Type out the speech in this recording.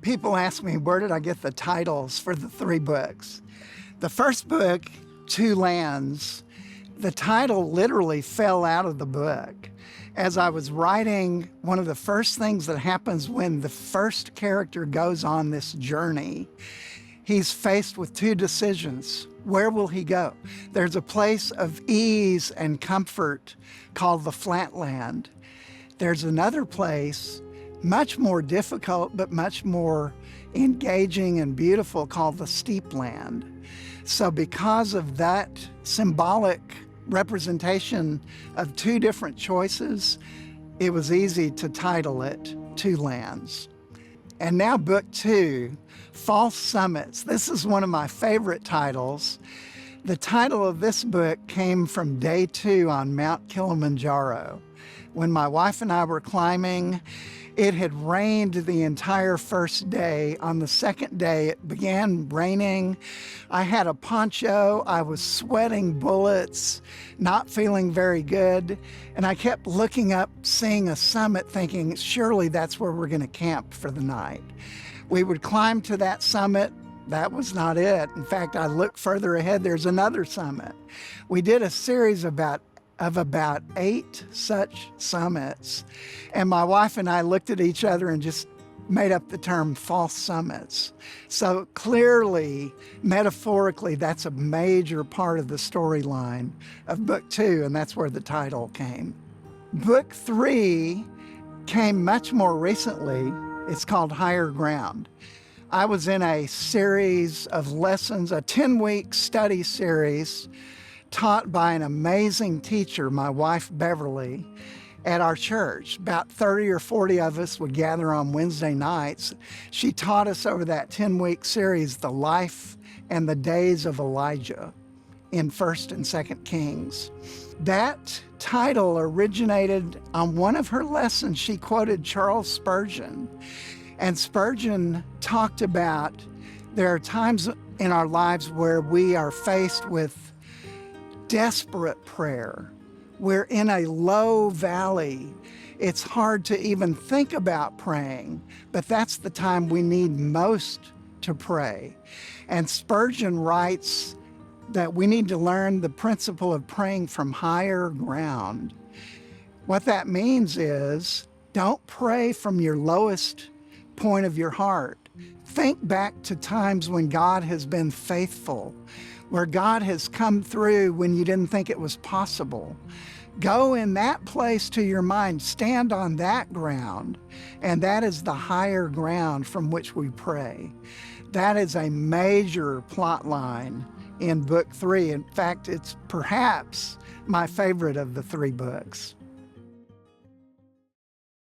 People ask me, where did I get the titles for the three books? The first book, Two Lands, the title literally fell out of the book. As I was writing, one of the first things that happens when the first character goes on this journey, he's faced with two decisions. Where will he go? There's a place of ease and comfort called the Flatland. There's another place, much more difficult, but much more engaging and beautiful, called the Steep Land. So because of that symbolic representation of two different choices, it was easy to title it Two Lands. And now book two, False Summits. This is one of my favorite titles. The title of this book came from day 2 on Mount Kilimanjaro. When my wife and I were climbing, it had rained the entire first day. On the second day, it began raining. I had a poncho. I was sweating bullets, not feeling very good. And I kept looking up, seeing a summit, thinking, surely that's where we're going to camp for the night. We would climb to that summit. That was not it. In fact, I looked further ahead. There's another summit. We did a series of about 8 such summits. And my wife and I looked at each other and just made up the term false summits. So clearly, metaphorically, that's a major part of the storyline of book 2, and that's where the title came. Book 3 came much more recently. It's called Higher Ground. I was in a series of lessons, a 10-week study series taught by an amazing teacher, my wife Beverly, at our church. About 30 or 40 of us would gather on Wednesday nights. She taught us over that 10-week series the life and the days of Elijah in 1st and 2nd Kings. That title originated on one of her lessons. She quoted Charles Spurgeon. And Spurgeon talked about there are times in our lives where we are faced with desperate prayer. We're in a low valley. It's hard to even think about praying, but that's the time we need most to pray. And Spurgeon writes that we need to learn the principle of praying from higher ground. What that means is, don't pray from your lowest point of your heart. Think back to times when God has been faithful, where God has come through when you didn't think it was possible. Go in that place to your mind, stand on that ground, and that is the higher ground from which we pray. That is a major plot line in book 3. In fact, it's perhaps my favorite of the 3 books.